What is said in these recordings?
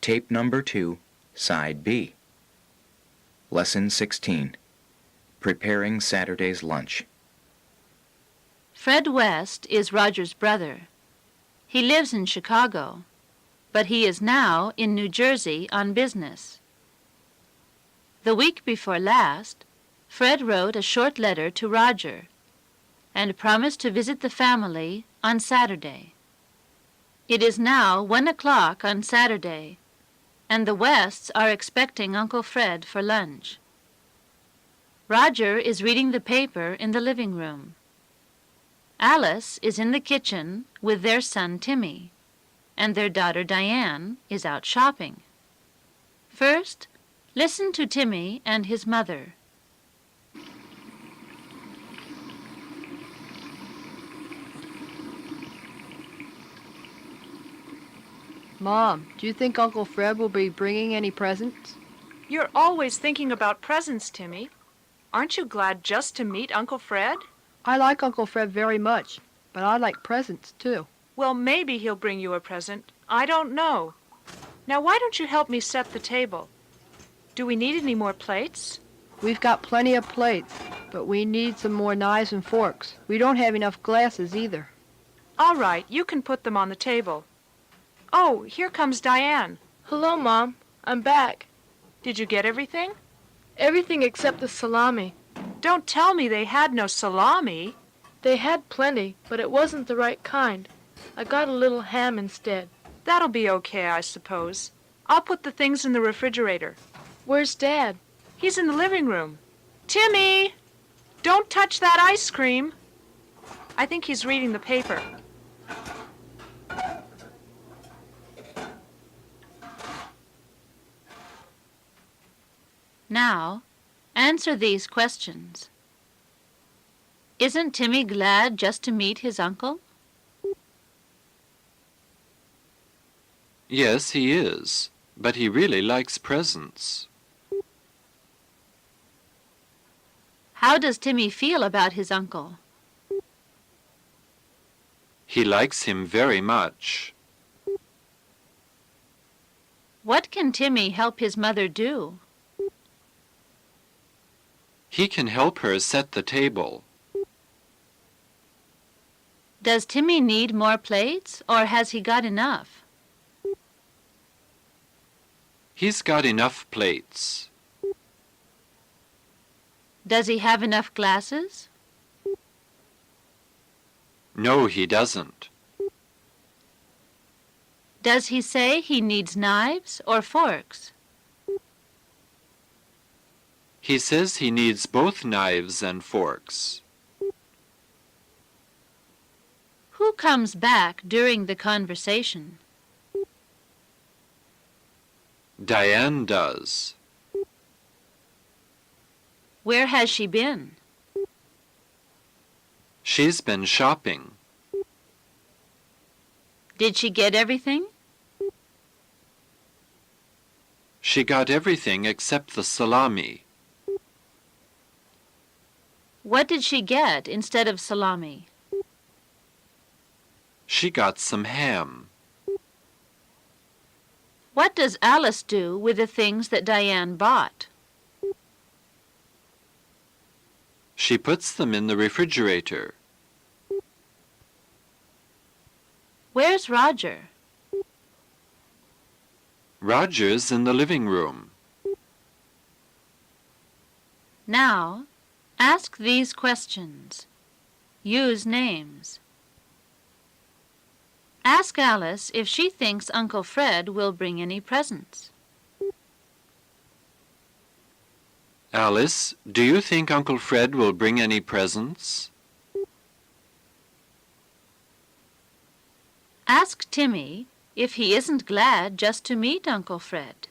Tape number 2, Side B. Lesson 16. Preparing Saturday's Lunch. Fred West is Roger's brother. He lives in Chicago, but he is now in New Jersey on business. The week before last, Fred wrote a short letter to Roger and promised to visit the family on Saturday. It is now 1 o'clock on Saturday, and the Wests are expecting Uncle Fred for lunch. Roger is reading the paper in the living room. Alice is in the kitchen with their son Timmy, and their daughter Diane is out shopping. First, listen to Timmy and his mother. Mom, do you think Uncle Fred will be bringing any presents? You're always thinking about presents, Timmy. Aren't you glad just to meet Uncle Fred? I like Uncle Fred very much, but I like presents too. Well, maybe he'll bring you a present. I don't know. Now, why don't you help me set the table? Do we need any more plates? We've got plenty of plates, but we need some more knives and forks. We don't have enough glasses either. All right, you can put them on the table. Oh, here comes Diane. Hello, Mom. I'm back. Did you get everything? Everything except the salami. Don't tell me they had no salami. They had plenty, but it wasn't the right kind. I got a little ham instead. That'll be okay, I suppose. I'll put the things in the refrigerator. Where's Dad? He's in the living room. Timmy! Don't touch that ice cream. I think he's reading the paper. Now, answer these questions. Isn't Timmy glad just to meet his uncle? Yes, he is, but he really likes presents. How does Timmy feel about his uncle? He likes him very much. What can Timmy help his mother do? He can help her set the table. Does Timmy need more plates, or has he got enough? He's got enough plates. Does he have enough glasses? No, he doesn't. Does he say he needs knives or forks? He says he needs both knives and forks. Who comes back during the conversation? Diane does. Where has she been? She's been shopping. Did she get everything? She got everything except the salami. What did she get instead of salami? She got some ham. What does Alice do with the things that Diane bought? She puts them in the refrigerator. Where's Roger? Roger's in the living room. Now, ask these questions. Use names. Ask Alice if she thinks Uncle Fred will bring any presents. Alice, do you think Uncle Fred will bring any presents? Ask Timmy if he isn't glad just to meet Uncle Fred.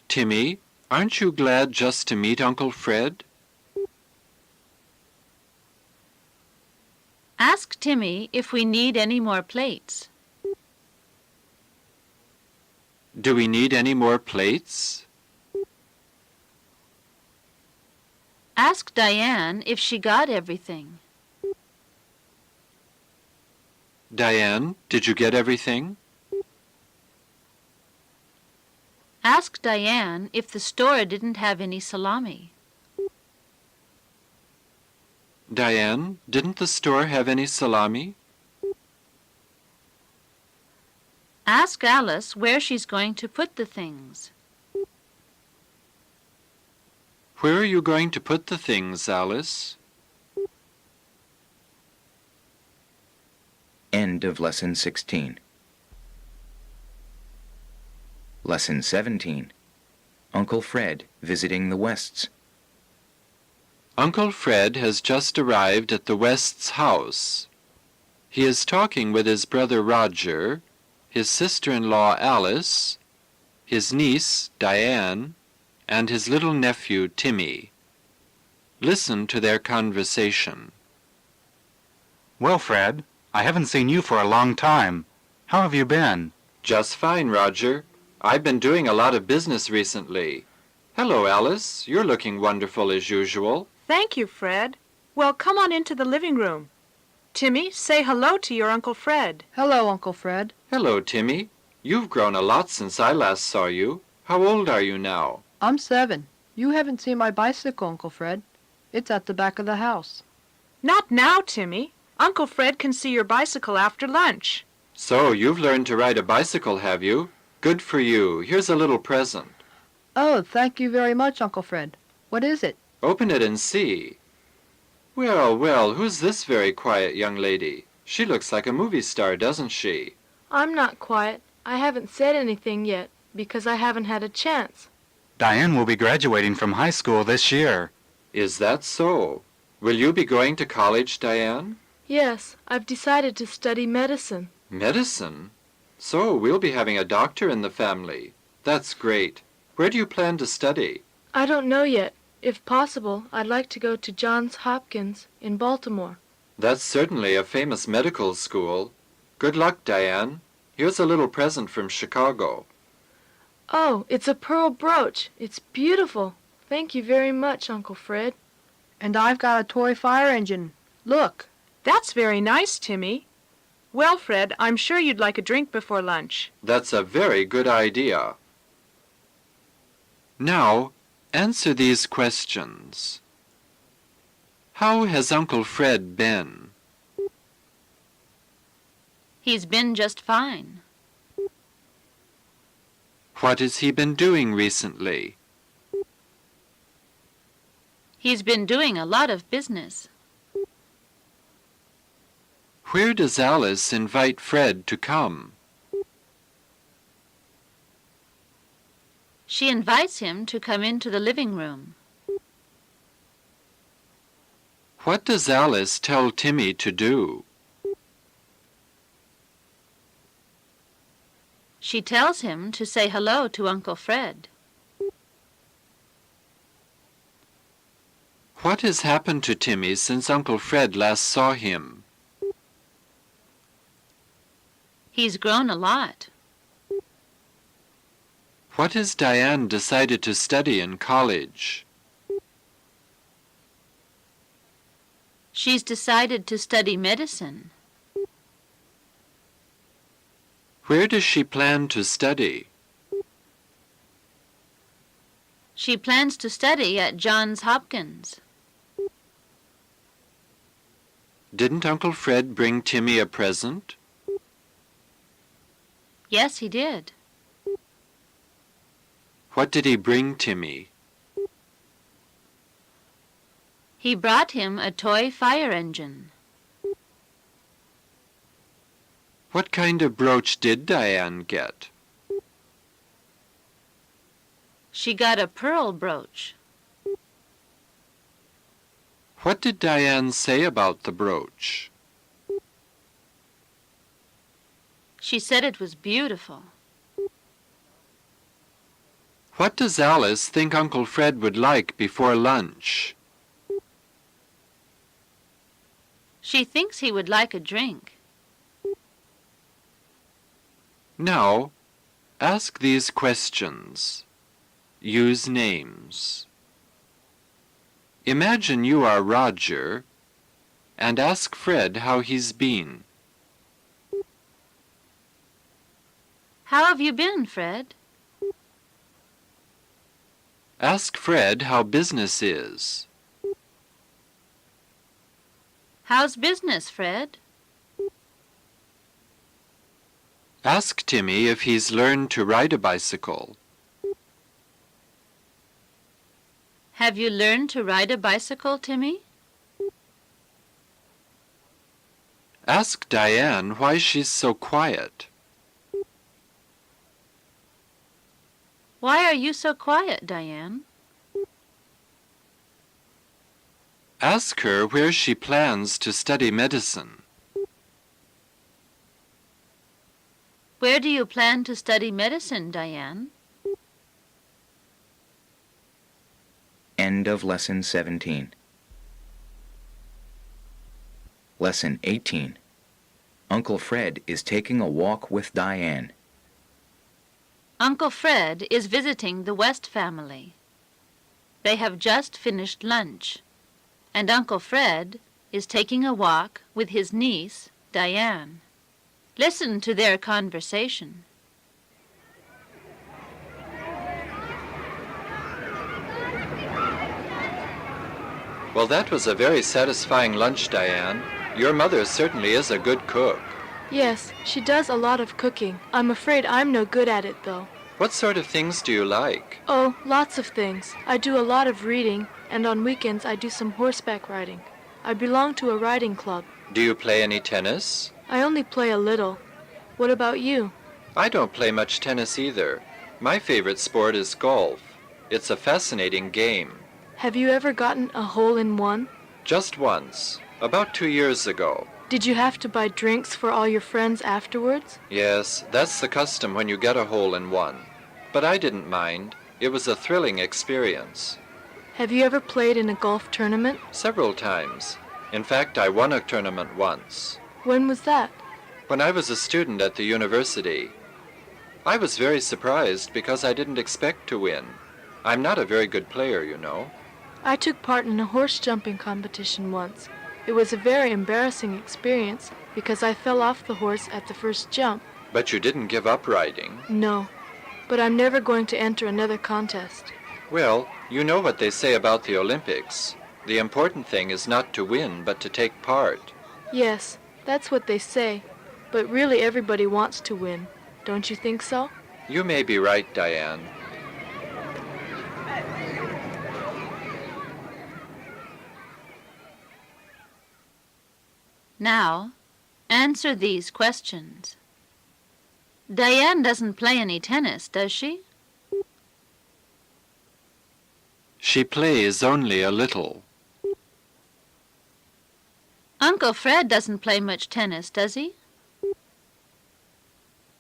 Timmy, aren't you glad just to meet Uncle Fred? Ask Timmy if we need any more plates. Do we need any more plates? Ask Diane if she got everything. Diane, did you get everything? Ask Diane if the store didn't have any salami. Diane, didn't the store have any salami? Ask Alice where she's going to put the things. Where are you going to put the things, Alice? End of Lesson 16. Lesson 17. Uncle Fred visiting the Wests. Uncle Fred has just arrived at the Wests' house. He is talking with his brother Roger, his sister-in-law Alice, his niece Diane, and his little nephew Timmy. Listen to their conversation. Well, Fred, I haven't seen you for a long time. How have you been? Just fine, Roger. I've been doing a lot of business recently. Hello, Alice. You're looking wonderful as usual. Thank you, Fred. Well, come on into the living room. Timmy, say hello to your Uncle Fred. Hello, Uncle Fred. Hello, Timmy. You've grown a lot since I last saw you. How old are you now? I'm 7. You haven't seen my bicycle, Uncle Fred. It's at the back of the house. Not now, Timmy. Uncle Fred can see your bicycle after lunch. So, you've learned to ride a bicycle, have you? Good for you. Here's a little present. Oh, thank you very much, Uncle Fred. What is it? Open it and see. Well, well, who's this very quiet young lady? She looks like a movie star, doesn't she? I'm not quiet. I haven't said anything yet because I haven't had a chance. Diane will be graduating from high school this year. Is that so? Will you be going to college, Diane? Yes, I've decided to study medicine. Medicine? So, we'll be having a doctor in the family. That's great. Where do you plan to study? I don't know yet. If possible, I'd like to go to Johns Hopkins in Baltimore. That's certainly a famous medical school. Good luck, Diane. Here's a little present from Chicago. Oh, it's a pearl brooch. It's beautiful. Thank you very much, Uncle Fred. And I've got a toy fire engine. Look. That's very nice, Timmy. Well, Fred, I'm sure you'd like a drink before lunch. That's a very good idea. Now, answer these questions. How has Uncle Fred been? He's been just fine. What has he been doing recently? He's been doing a lot of business. Where does Alice invite Fred to come? She invites him to come into the living room. What does Alice tell Timmy to do? She tells him to say hello to Uncle Fred. What has happened to Timmy since Uncle Fred last saw him? He's grown a lot. What has Diane decided to study in college? She's decided to study medicine. Where does she plan to study? She plans to study at Johns Hopkins. Didn't Uncle Fred bring Timmy a present? Yes, he did. What did he bring Timmy? He brought him a toy fire engine. What kind of brooch did Diane get? She got a pearl brooch. What did Diane say about the brooch? She said it was beautiful. What does Alice think Uncle Fred would like before lunch? She thinks he would like a drink. Now, ask these questions. Use names. Imagine you are Roger and ask Fred how he's been. How have you been, Fred? Ask Fred how business is. How's business, Fred? Ask Timmy if he's learned to ride a bicycle. Have you learned to ride a bicycle, Timmy? Ask Diane why she's so quiet. Why are you so quiet, Diane? Ask her where she plans to study medicine. Where do you plan to study medicine, Diane? End of Lesson 17. Lesson 18. Uncle Fred is taking a walk with Diane. Uncle Fred is visiting the West family. They have just finished lunch, and Uncle Fred is taking a walk with his niece, Diane. Listen to their conversation. Well, that was a very satisfying lunch, Diane. Your mother certainly is a good cook. Yes, she does a lot of cooking. I'm afraid I'm no good at it, though. What sort of things do you like? Oh, lots of things. I do a lot of reading, and on weekends I do some horseback riding. I belong to a riding club. Do you play any tennis? I only play a little. What about you? I don't play much tennis either. My favorite sport is golf. It's a fascinating game. Have you ever gotten a hole-in-one? Just once, about 2 years ago. Did you have to buy drinks for all your friends afterwards? Yes, that's the custom when you get a hole-in-one. But I didn't mind. It was a thrilling experience. Have you ever played in a golf tournament? Several times. In fact, I won a tournament once. When was that? When I was a student at the university. I was very surprised because I didn't expect to win. I'm not a very good player, you know. I took part in a horse jumping competition once. It was a very embarrassing experience because I fell off the horse at the first jump. But you didn't give up riding. No, but I'm never going to enter another contest. Well, you know what they say about the Olympics. The important thing is not to win, but to take part. Yes, that's what they say. But really everybody wants to win. Don't you think so? You may be right, Diane. Now, answer these questions. Diane doesn't play any tennis, does she? She plays only a little. Uncle Fred doesn't play much tennis, does he?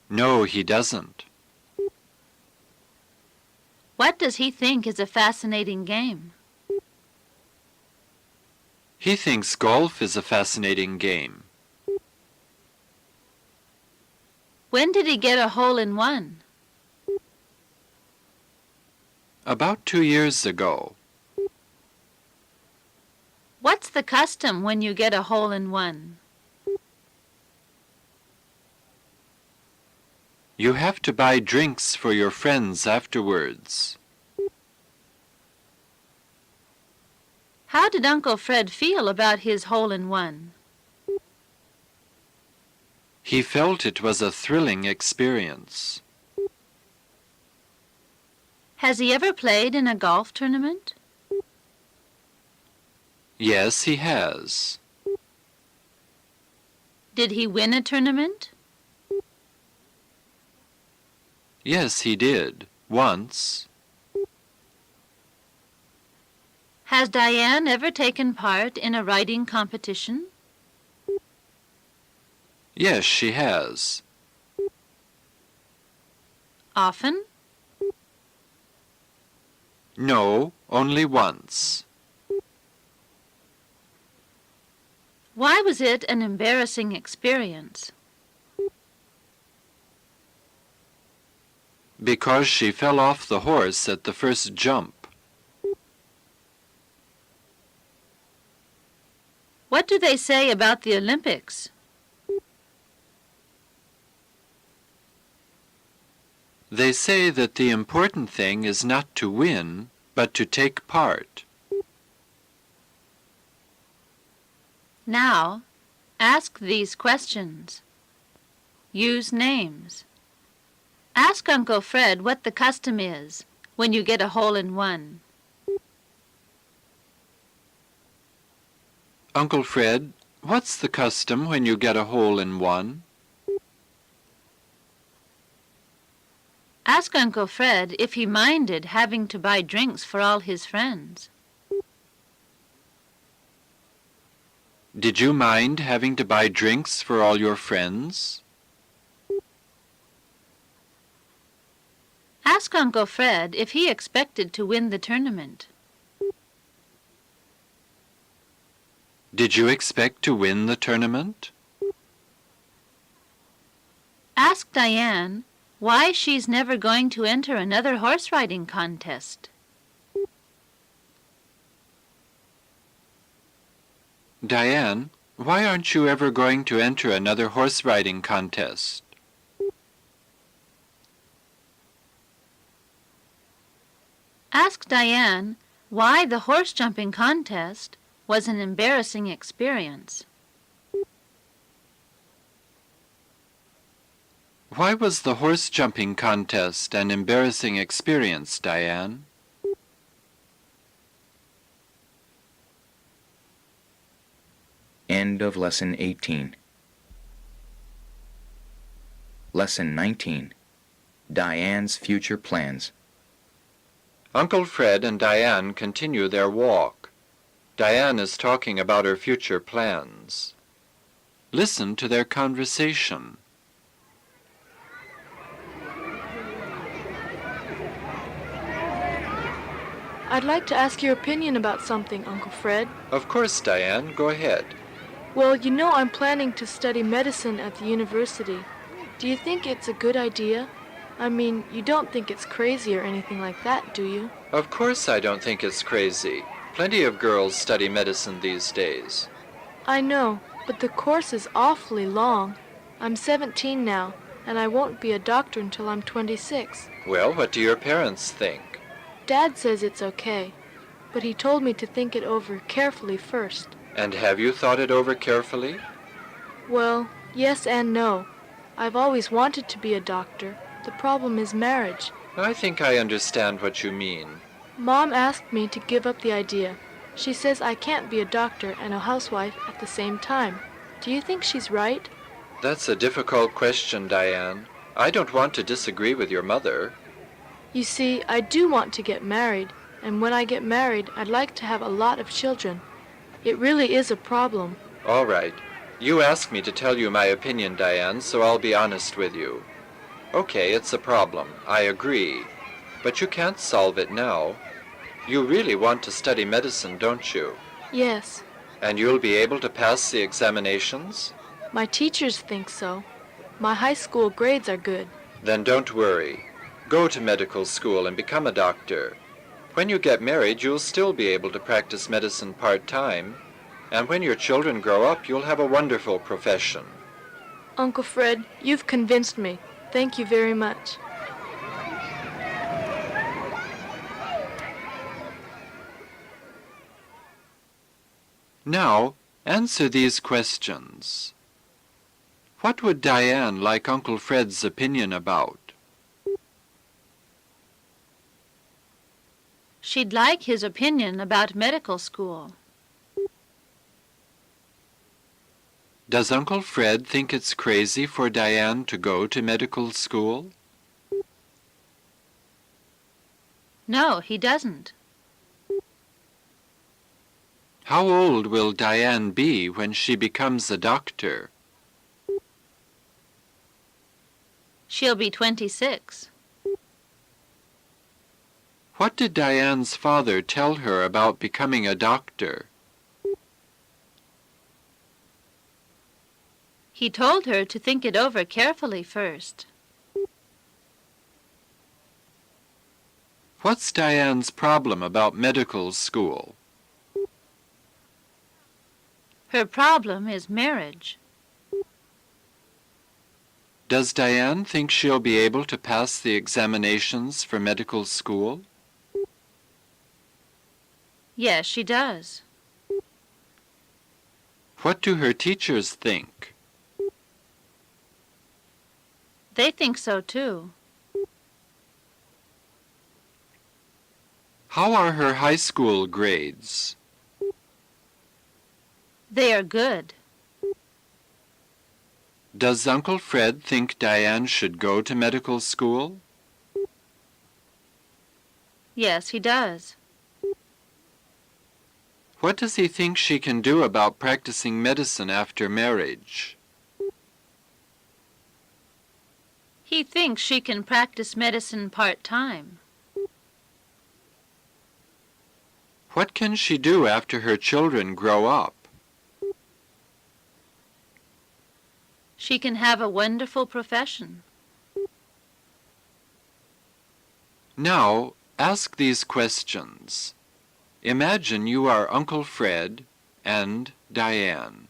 No, he doesn't. What does he think is a fascinating game? He thinks golf is a fascinating game. When did he get a hole-in-one? About 2 years ago. What's the custom when you get a hole-in-one? You have to buy drinks for your friends afterwards. How did Uncle Fred feel about his hole-in-one? He felt it was a thrilling experience. Has he ever played in a golf tournament? Yes, he has. Did he win a tournament? Yes, he did. Once. Has Diane ever taken part in a riding competition? Yes, she has. Often? No, only once. Why was it an embarrassing experience? Because she fell off the horse at the first jump. What do they say about the Olympics? They say that the important thing is not to win, but to take part. Now, ask these questions. Use names. Ask Uncle Fred what the custom is when you get a hole-in-one. Uncle Fred, what's the custom when you get a hole-in-one? Ask Uncle Fred if he minded having to buy drinks for all his friends. Did you mind having to buy drinks for all your friends? Ask Uncle Fred if he expected to win the tournament. Did you expect to win the tournament? Ask Diane why she's never going to enter another horse riding contest. Diane, why aren't you ever going to enter another horse riding contest? Ask Diane why the horse jumping contest was an embarrassing experience. Why was the horse jumping contest an embarrassing experience, Diane? End of Lesson 18. Lesson 19. Diane's Future Plans. Uncle Fred and Diane continue their walk. Diane is talking about her future plans. Listen to their conversation. I'd like to ask your opinion about something, Uncle Fred. Of course, Diane, go ahead. Well, you know I'm planning to study medicine at the university. Do you think it's a good idea? I mean, you don't think it's crazy or anything like that, do you? Of course I don't think it's crazy. Plenty of girls study medicine these days. I know, but the course is awfully long. I'm 17 now, and I won't be a doctor until I'm 26. Well, what do your parents think? Dad says it's okay, but he told me to think it over carefully first. And have you thought it over carefully? Well, yes and no. I've always wanted to be a doctor. The problem is marriage. I think I understand what you mean. Mom asked me to give up the idea. She says I can't be a doctor and a housewife at the same time. Do you think she's right? That's a difficult question, Diane. I don't want to disagree with your mother. You see, I do want to get married, and when I get married, I'd like to have a lot of children. It really is a problem. All right. You asked me to tell you my opinion, Diane, so I'll be honest with you. Okay, it's a problem. I agree. But you can't solve it now. You really want to study medicine, don't you? Yes. And you'll be able to pass the examinations? My teachers think so. My high school grades are good. Then don't worry. Go to medical school and become a doctor. When you get married, you'll still be able to practice medicine part-time. And when your children grow up, you'll have a wonderful profession. Uncle Fred, you've convinced me. Thank you very much. Now, answer these questions. What would Diane like Uncle Fred's opinion about? She'd like his opinion about medical school. Does Uncle Fred think it's crazy for Diane to go to medical school? No, he doesn't. How old will Diane be when she becomes a doctor? She'll be 26. What did Diane's father tell her about becoming a doctor? He told her to think it over carefully first. What's Diane's problem about medical school? Her problem is marriage. Does Diane think she'll be able to pass the examinations for medical school? Yes, she does. What do her teachers think? They think so too. How are her high school grades? They are good. Does Uncle Fred think Diane should go to medical school? Yes, he does. What does he think she can do about practicing medicine after marriage? He thinks she can practice medicine part-time. What can she do after her children grow up? She can have a wonderful profession. Now, ask these questions. Imagine you are Uncle Fred and Diane.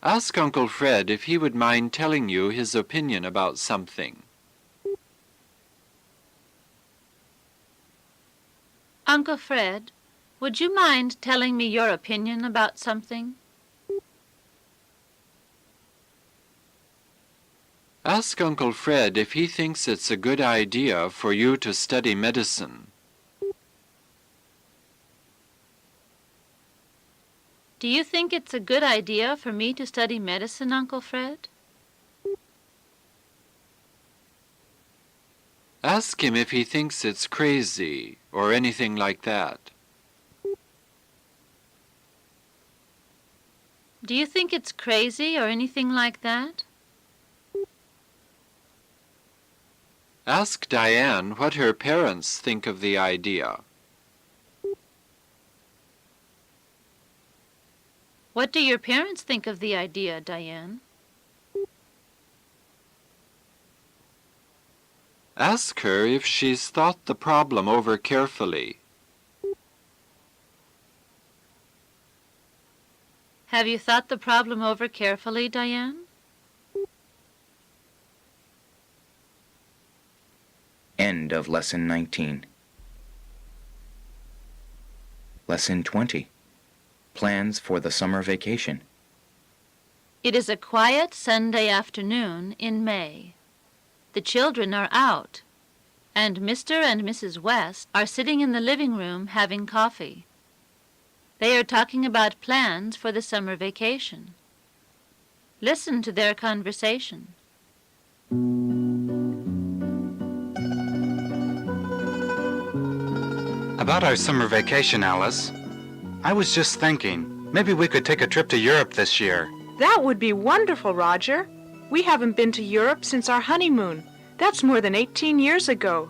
Ask Uncle Fred if he would mind telling you his opinion about something. Uncle Fred, would you mind telling me your opinion about something? Ask Uncle Fred if he thinks it's a good idea for you to study medicine. Do you think it's a good idea for me to study medicine, Uncle Fred? Ask him if he thinks it's crazy or anything like that. Do you think it's crazy or anything like that? Ask Diane what her parents think of the idea. What do your parents think of the idea, Diane? Ask her if she's thought the problem over carefully. Have you thought the problem over carefully, Diane? End of Lesson 19. Lesson 20. Plans for the summer vacation. It is a quiet Sunday afternoon in May. The children are out, and Mr. and Mrs. West are sitting in the living room having coffee. They are talking about plans for the summer vacation. Listen to their conversation. About our summer vacation, Alice. I was just thinking, maybe we could take a trip to Europe this year. That would be wonderful, Roger. We haven't been to Europe since our honeymoon. That's more than 18 years ago.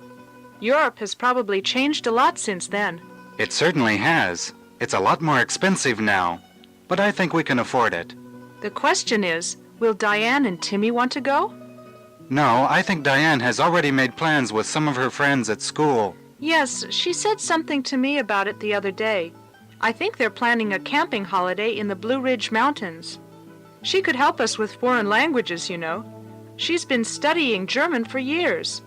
Europe has probably changed a lot since then. It certainly has. It's a lot more expensive now, but I think we can afford it. The question is, will Diane and Timmy want to go? No, I think Diane has already made plans with some of her friends at school. Yes, she said something to me about it the other day. I think they're planning a camping holiday in the Blue Ridge Mountains. She could help us with foreign languages, you know. She's been studying German for years.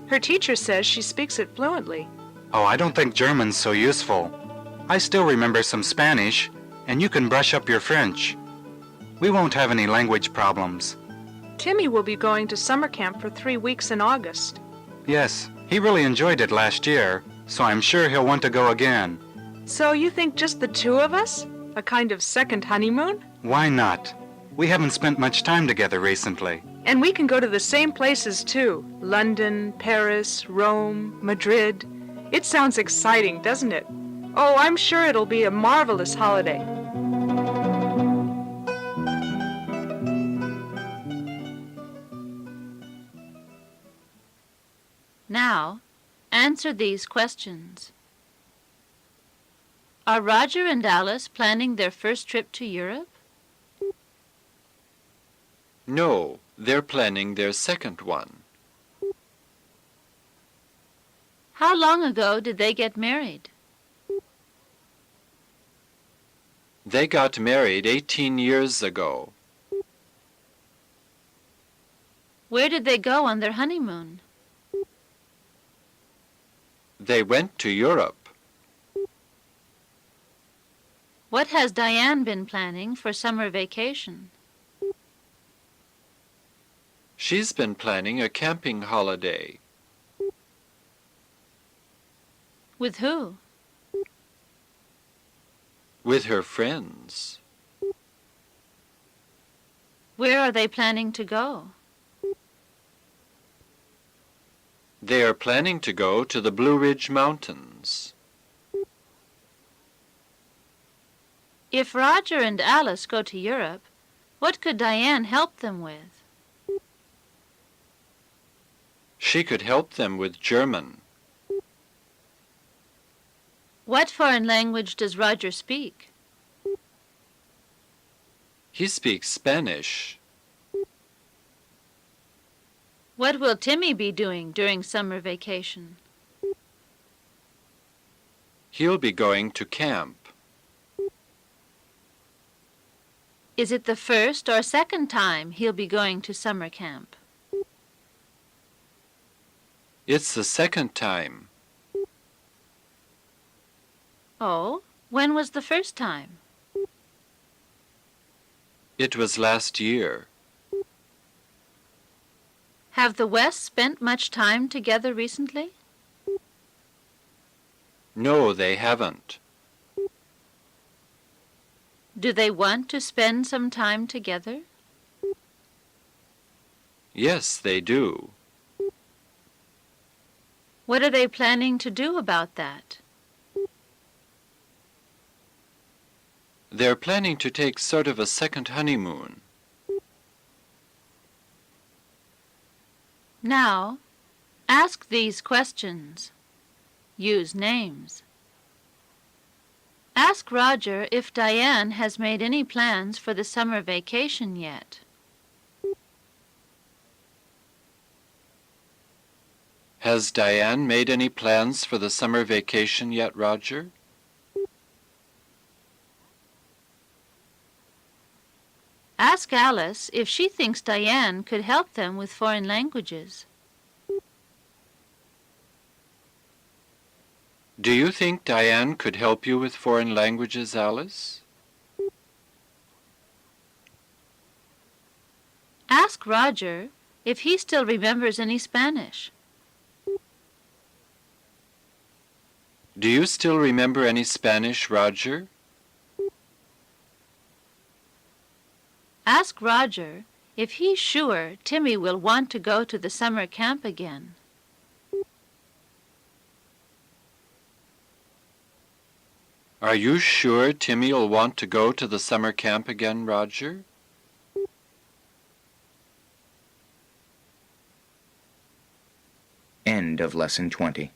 Her teacher says she speaks it fluently. Oh, I don't think German's so useful. I still remember some Spanish, and you can brush up your French. We won't have any language problems. Timmy will be going to summer camp for 3 weeks in August. Yes, he really enjoyed it last year, so I'm sure he'll want to go again. So you think just the two of us? A kind of second honeymoon? Why not? We haven't spent much time together recently. And we can go to the same places too. London, Paris, Rome, Madrid. It sounds exciting, doesn't it? Oh, I'm sure it'll be a marvelous holiday. Now, answer these questions. Are Roger and Alice planning their first trip to Europe? No, they're planning their second one. How long ago did they get married? They got married 18 years ago. Where did they go on their honeymoon? They went to Europe. What has Diane been planning for summer vacation? She's been planning a camping holiday. With who? With her friends. Where are they planning to go? They are planning to go to the Blue Ridge Mountains. If Roger and Alice go to Europe, what could Diane help them with? She could help them with German. What foreign language does Roger speak? He speaks Spanish. What will Timmy be doing during summer vacation? He'll be going to camp. Is it the first or second time he'll be going to summer camp? It's the second time. Oh, when was the first time? It was last year. Have the Wests spent much time together recently? No, they haven't. Do they want to spend some time together? Yes, they do. What are they planning to do about that? They're planning to take sort of a second honeymoon. Now, ask these questions. Use names. Ask Roger if Diane has made any plans for the summer vacation yet. Has Diane made any plans for the summer vacation yet, Roger? Ask Alice if she thinks Diane could help them with foreign languages. Do you think Diane could help you with foreign languages, Alice? Ask Roger if he still remembers any Spanish. Do you still remember any Spanish, Roger? Ask Roger if he's sure Timmy will want to go to the summer camp again. Are you sure Timmy'll want to go to the summer camp again, Roger? End of Lesson 20.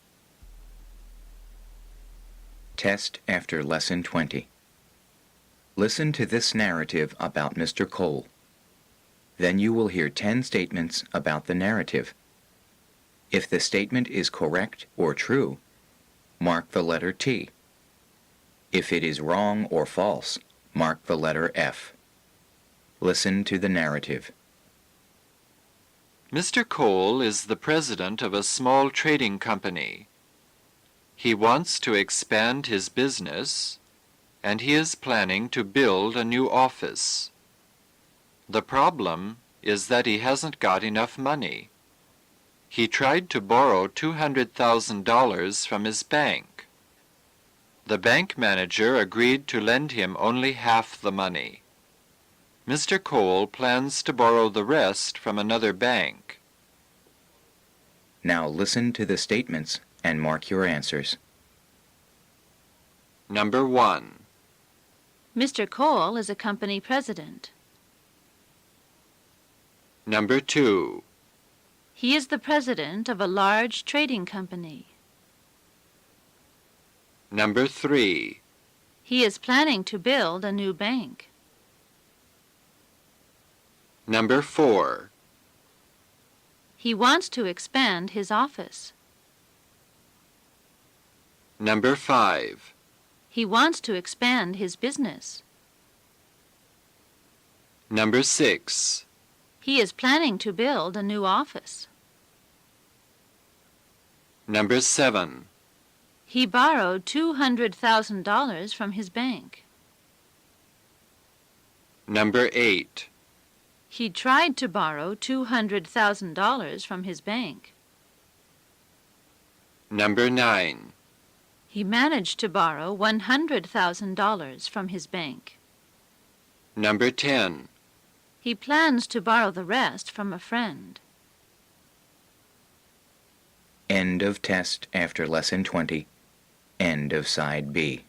Test after Lesson 20. Listen to this narrative about Mr. Cole. Then you will hear 10 statements about the narrative. If the statement is correct or true, mark the letter T. If it is wrong or false, mark the letter F. Listen to the narrative. Mr. Cole is the president of a small trading company. He wants to expand his business, and he is planning to build a new office. The problem is that he hasn't got enough money. He tried to borrow $200,000 from his bank. The bank manager agreed to lend him only half the money. Mr. Cole plans to borrow the rest from another bank. Now listen to the statements and mark your answers. Number 1. Mr. Cole is a company president. Number 2. He is the president of a large trading company. Number 3. He is planning to build a new bank. Number 4. He wants to expand his office. Number 5. He wants to expand his business. Number 6. He is planning to build a new office. Number 7. He borrowed $200,000 from his bank. Number 8. He tried to borrow $200,000 from his bank. Number 9. He managed to borrow $100,000 from his bank. Number 10. He plans to borrow the rest from a friend. End of test after Lesson 20. End of Side B.